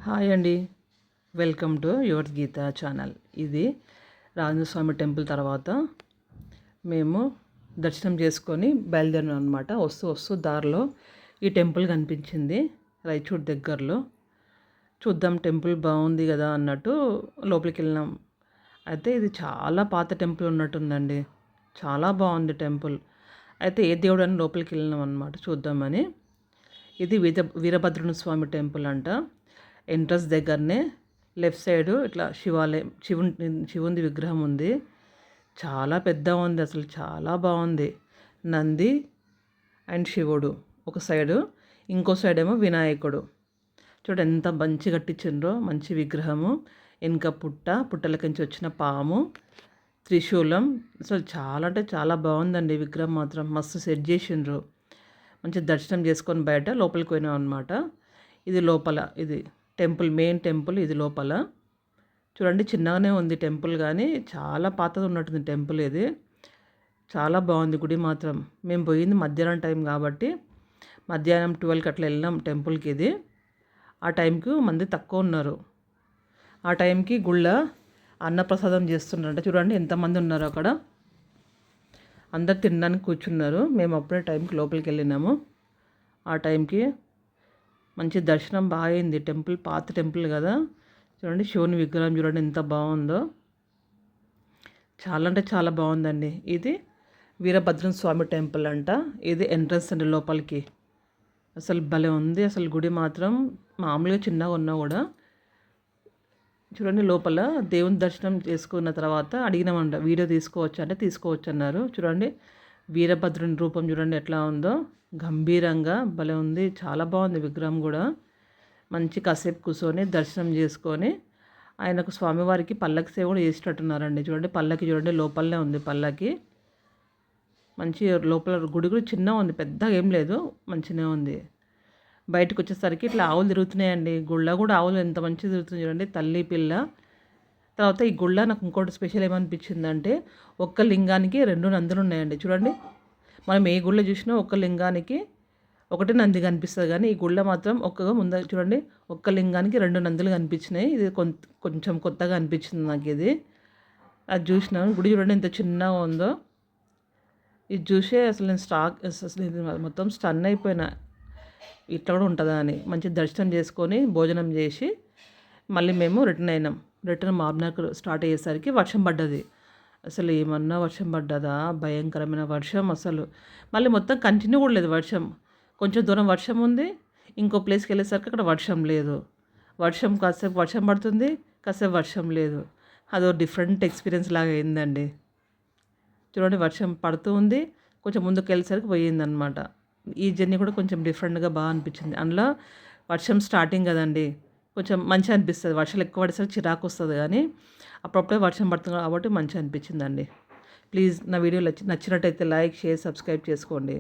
Hi అండి. Welcome to your Geetha channel. ఇది Rajaswami temple తర్వాత మేము దర్శనం చేసుకొని బయలుదేరినాం అనమాట. వస్తూ దారిలో ఈ టెంపుల్ కనిపించింది రాయచూర్ దగ్గరలో. చూద్దాం టెంపుల్ బాగుంది కదా అన్నట్టు లోపలికి వెళ్ళినాం. అయితే ఇది చాలా పాత టెంపుల్ ఉన్నట్టుందండి. చాలా బాగుంది టెంపుల్. అయితే ఏ దేవుడు అని లోపలికి వెళ్ళినాం అనమాట చూద్దామని. ఇది వీరభద్రుని స్వామి టెంపుల్ అంట. ఎంట్రన్స్ దగ్గరనే లెఫ్ట్ సైడు ఇట్లా శివుంది విగ్రహం ఉంది. చాలా పెద్దగా ఉంది, అసలు చాలా బాగుంది. నంది అండ్ శివుడు ఒక సైడు, ఇంకో సైడ్ ఏమో వినాయకుడు. చూడ ఎంత మంచి కట్టించిండ్రో, మంచి విగ్రహము. వెనుక పుట్టలకించి వచ్చిన పాము, త్రిశూలం. అసలు చాలా అంటే చాలా బాగుందండి విగ్రహం మాత్రం. మస్తు సెట్ చేసిండ్రు. మంచి దర్శనం చేసుకొని బయట లోపలికి పోయినాం అనమాట. ఇది లోపల, ఇది టెంపుల్, మెయిన్ టెంపుల్ ఇది లోపల. చూడండి చిన్నగానే ఉంది టెంపుల్, కానీ చాలా పాతది ఉన్నట్టుంది టెంపుల్ ఇది. చాలా బాగుంది గుడి మాత్రం. మేము పోయింది మధ్యాహ్నం టైం కాబట్టి మధ్యాహ్నం 12కి అట్లా వెళ్ళినాం టెంపుల్కి. ఇది ఆ టైంకి మంది తక్కువ ఉన్నారు. ఆ టైంకి గుళ్ళ అన్నప్రసాదం చేస్తున్నారంట. చూడండి ఎంతమంది ఉన్నారు అక్కడ. అందరు తినడానికి కూర్చున్నారు. మేము అప్పుడే టైంకి లోపలికి వెళ్ళినాము. ఆ టైంకి మంచి దర్శనం బాగా అయింది. టెంపుల్ పాత టెంపుల్ కదా. చూడండి శివుని విగ్రహం చూడండి ఎంత బాగుందో. చాలా అంటే చాలా బాగుందండి. ఇది వీరభద్రం స్వామి టెంపుల్ అంట. ఇది ఎంట్రన్స్ అండి లోపలికి. అసలు భలే ఉంది అసలు గుడి మాత్రం. మామూలుగా చిన్నగా ఉన్నా కూడా చూడండి లోపల దేవుని దర్శనం చేసుకున్న తర్వాత అడిగినామంట వీడియో తీసుకోవచ్చు అంటే తీసుకోవచ్చు అన్నారు. చూడండి వీరభద్రుని రూపం చూడండి ఎట్లా ఉందో, గంభీరంగా భలే ఉంది. చాలా బాగుంది విగ్రహం కూడా. మంచి కాసేపు కూర్చొని దర్శనం చేసుకొని ఆయనకు స్వామివారికి పల్లకి సేవ కూడా చేసినట్టున్నారండి. చూడండి పల్లకి చూడండి లోపలనే ఉంది పల్లకి. మంచి లోపల గుడి కూడా చిన్నగా ఉంది, పెద్దగా ఏం లేదు, మంచిగా ఉంది. బయటకు వచ్చేసరికి ఇట్లా ఆవులు తిరుగుతున్నాయండి. గుళ్ళ కూడా ఆవులు ఎంత మంచిగా తిరుగుతుంది చూడండి, తల్లి పిల్ల. తర్వాత ఈ గుళ్ళ నాకు ఇంకోటి స్పెషల్ ఏమనిపించిందంటే ఒక్క లింగానికి 2 నందులు ఉన్నాయండి. చూడండి మనం ఏ గుళ్ళ చూసినా ఒక్క లింగానికి ఒకటి నంది కనిపిస్తుంది, కానీ ఈ గుళ్ళ మాత్రం ముందు చూడండి ఒక్క లింగానికి 2 నందులు కనిపించినాయి. ఇది కొంచెం కొత్తగా అనిపించింది నాకు ఇది. అది చూసినాను. గుడి చూడండి ఎంత చిన్నగా ఉందో. ఇది చూసే అసలు నేను అసలు ఇది మొత్తం స్టన్ అయిపోయినా, ఇట్లా కూడా ఉంటుందా అని. మంచి దర్శనం చేసుకొని భోజనం చేసి మళ్ళీ మేము రిటర్న్ అయినాం. రిటర్న్ మాబ్నాకు స్టార్ట్ అయ్యేసరికి వర్షం పడ్డది. అసలు ఏమన్నా వర్షం పడ్డదా, భయంకరమైన వర్షం అసలు. మళ్ళీ మొత్తం కంటిన్యూ కూడా లేదు వర్షం. కొంచెం దూరం వర్షం ఉంది, ఇంకో ప్లేస్కి వెళ్ళేసరికి అక్కడ వర్షం లేదు. కాసేపు వర్షం పడుతుంది, కాసేపు వర్షం లేదు. అదో డిఫరెంట్ ఎక్స్పీరియన్స్ లాగా అయిందండి. చూడండి వర్షం పడుతూ ఉంది, కొంచెం ముందుకు వెళ్ళేసరికి పోయిందనమాట. ఈ జర్నీ కూడా కొంచెం డిఫరెంట్గా బాగా అనిపించింది. అందులో వర్షం స్టార్టింగ్ కదండి, కొంచెం మంచిగా అనిపిస్తుంది. వర్షాలు ఎక్కువ పడేసరికి చిరాకు వస్తుంది, కానీ అప్పుడప్పుడే వర్షం పడుతుంది కాబట్టి మంచిగా అనిపించిందండి. ప్లీజ్ నా వీడియో నచ్చినట్టయితే లైక్, షేర్, సబ్స్క్రైబ్ చేసుకోండి.